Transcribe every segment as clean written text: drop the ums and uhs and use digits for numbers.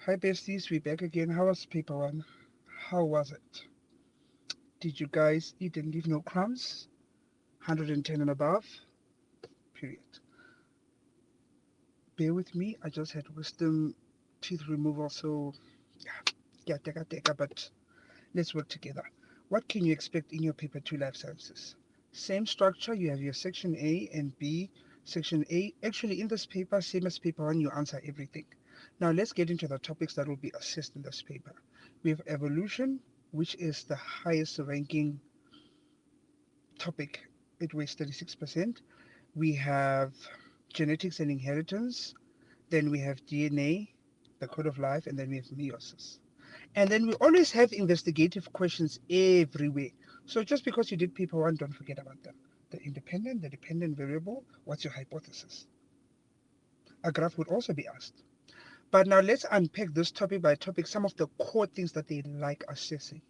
Hi besties, we back again. How was paper one? How was it? Did you guys eat and leave no crumbs? 110 and above? Period. Bear with me, I just had wisdom teeth removal, so yeah, teka, but let's work together. What can you expect in your paper 2 life sciences? Same structure, you have your section A and B. Section A, actually in this paper, same as paper 1, you answer everything. Now let's get into the topics that will be assessed in this paper. We have evolution, which is the highest ranking topic. It weighs 36%. We have genetics and inheritance. Then we have DNA, the code of life, and then we have meiosis. And then we always have investigative questions everywhere. So just because you did paper one, don't forget about them. The independent, the dependent variable, what's your hypothesis? A graph would also be asked. But now let's unpack this topic by topic, some of the core things that they like assessing.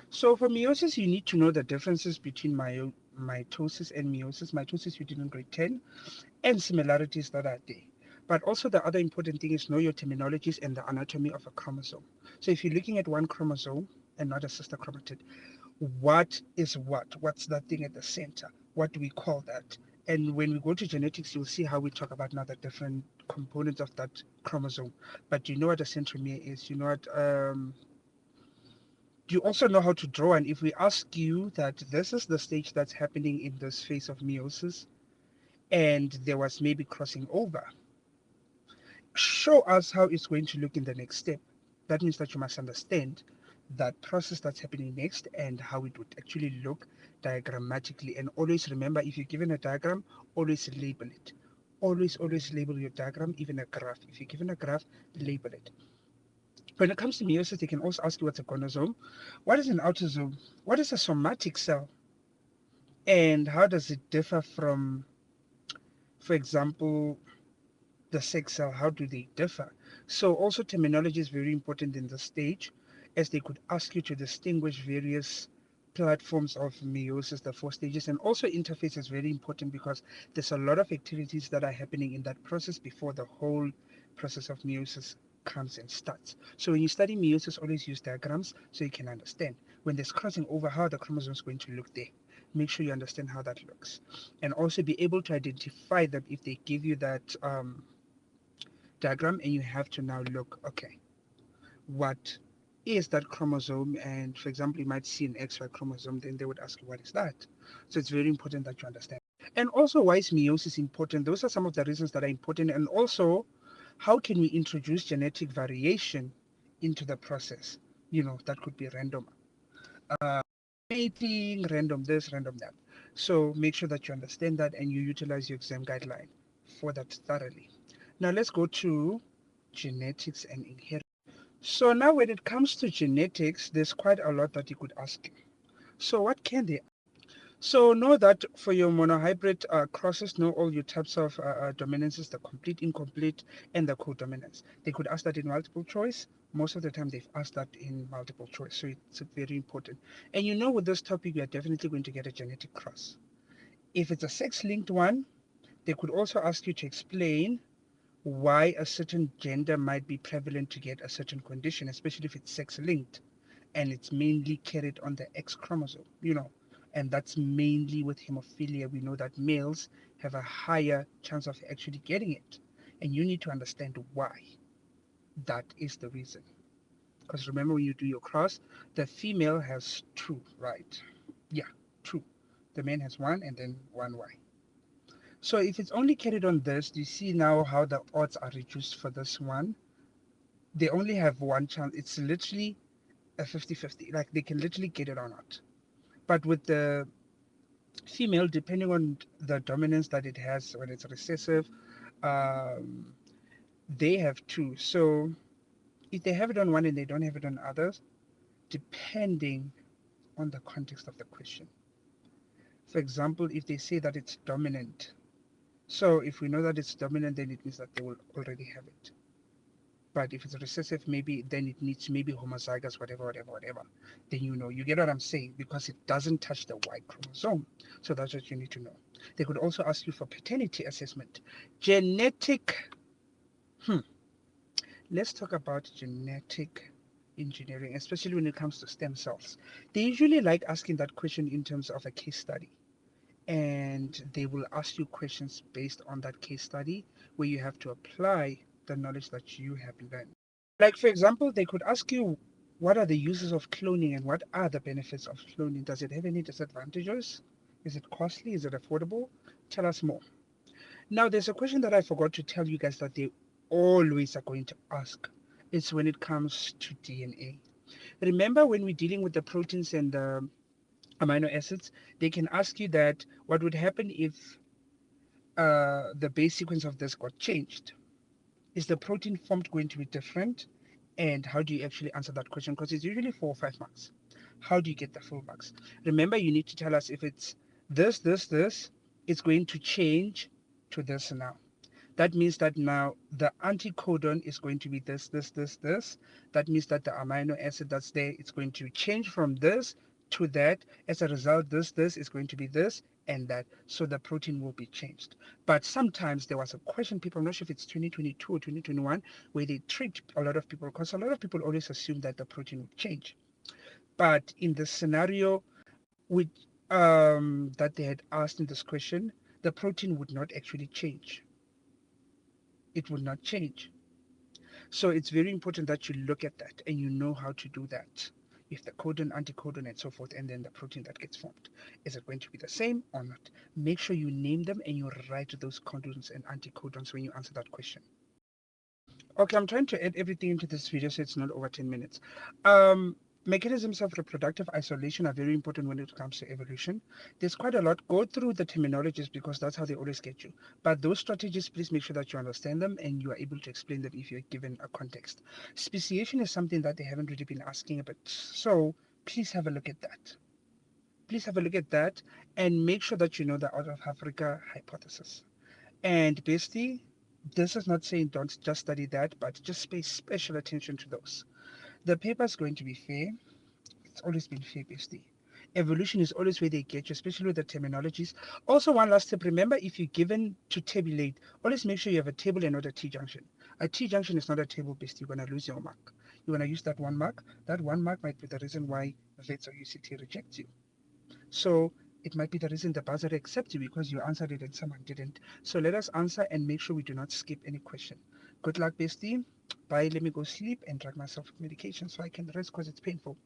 So for meiosis, you need to know the differences between mitosis and meiosis. Mitosis you did in grade 10, and similarities that are there. But also the other important thing is know your terminologies and the anatomy of a chromosome. So if you're looking at one chromosome and not a sister chromatid, what is what? What's that thing at the center? What do we call that? And when we go to genetics, you'll see how we talk about now the different components of that chromosome. But you know what a centromere is. You know what you also know how to draw. And if we ask you that this is the stage that's happening in this phase of meiosis, and there was maybe crossing over, show us how it's going to look in the next step. That means that you must understand that process that's happening next and how it would actually look diagrammatically. And always remember, if you're given a diagram, always label it. Always label your diagram, even a graph. If you're given a graph, label it. When it comes to meiosis, they can also ask you what's a gonosome, what is an autosome, what is a somatic cell, and how does it differ from, for example, the sex cell, how do they differ? So also terminology is very important in this stage, as they could ask you to distinguish various platforms of meiosis, the 4 stages, and also interface is very important because there's a lot of activities that are happening in that process before the whole process of meiosis comes and starts. So when you study meiosis, always use diagrams so you can understand when there's crossing over how the chromosome is going to look there. Make sure you understand how that looks, and also be able to identify that if they give you that diagram, and you have to now look, okay, what is that chromosome? And for example, you might see an XY chromosome, then they would ask you, what is that? So it's very important that you understand. And also, why is meiosis important? Those are some of the reasons that are important. And also, how can we introduce genetic variation into the process? That could be random mating, random this, random that. So make sure that you understand that and you utilize your exam guideline for that thoroughly. Now let's go to genetics and inheritance. So now when it comes to genetics, there's quite a lot that you could ask. So what can they? So know that for your monohybrid crosses, know all your types of dominances, the complete, incomplete, and the codominance. They could ask that in multiple choice. Most of the time, they've asked that in multiple choice. So it's very important. And you know, with this topic, we are definitely going to get a genetic cross. If it's a sex-linked one, they could also ask you to explain why a certain gender might be prevalent to get a certain condition, especially if it's sex-linked and it's mainly carried on the X chromosome, and that's mainly with hemophilia. We know that males have a higher chance of actually getting it, and you need to understand why. That is the reason. Because remember, when you do your cross, the female has two, right? Yeah, two. The man has one and then one Y. So if it's only carried on this, do you see now how the odds are reduced for this one? They only have one chance. It's literally a 50-50. Like they can literally get it or not. But with the female, depending on the dominance that it has, when it's recessive, um, they have two. So if they have it on one and they don't have it on others, depending on the context of the question. For example, if they say that it's dominant, so if we know that it's dominant, then it means that they will already have it. But if it's recessive, maybe then it needs maybe homozygous, whatever, whatever, whatever. Then you get what I'm saying, because it doesn't touch the Y chromosome. So that's what you need to know. They could also ask you for paternity assessment. Genetic, hmm, let's talk about genetic engineering, especially when it comes to stem cells. They usually like asking that question in terms of a case study. And they will ask you questions based on that case study where you have to apply the knowledge that you have learned. Like, for example, they could ask you, what are the uses of cloning and what are the benefits of cloning? Does it have any disadvantages? Is it costly? Is it affordable? Tell us more. Now, there's a question that I forgot to tell you guys that they always are going to ask. It's when it comes to DNA. Remember when we're dealing with the proteins and the amino acids, they can ask you that what would happen if the base sequence of this got changed? Is the protein formed going to be different? And how do you actually answer that question? Because it's usually 4 or 5 marks. How do you get the full marks? Remember, you need to tell us if it's this, it's going to change to this now. That means that now the anticodon is going to be this. That means that the amino acid that's there, it's going to change from this to that. As a result, this is going to be this and that. So the protein will be changed. But sometimes there was a question, people, I'm not sure if it's 2022 or 2021, where they tricked a lot of people because a lot of people always assume that the protein would change. But in the scenario which that they had asked in this question, the protein would not actually change. It would not change. So it's very important that you look at that and you know how to do that. If the codon, anticodon, and so forth, and then the protein that gets formed, is it going to be the same or not? Make sure you name them and you write those codons and anticodons when you answer that question. Okay, I'm trying to add everything into this video so it's not over 10 minutes. Mechanisms of reproductive isolation are very important when it comes to evolution. There's quite a lot. Go through the terminologies because that's how they always get you. But those strategies, please make sure that you understand them and you are able to explain them if you're given a context. Speciation is something that they haven't really been asking about. So please have a look at that. Please have a look at that and make sure that you know the out of Africa hypothesis. And basically, this is not saying don't just study that, but just pay special attention to those. The paper is going to be fair. It's always been fair, basically. Evolution is always where they get you, especially with the terminologies. Also, one last tip, remember if you're given to tabulate, always make sure you have a table and not a T-junction. A T-junction is not a table based, you're going to lose your mark. You're going to use that 1 mark. That 1 mark might be the reason why VETS or UCT rejects you. So it might be the reason the buzzer accepts you because you answered it and someone didn't. So let us answer and make sure we do not skip any question. Good luck, bestie. Bye. Let me go sleep and drag myself medication so I can rest because it's painful.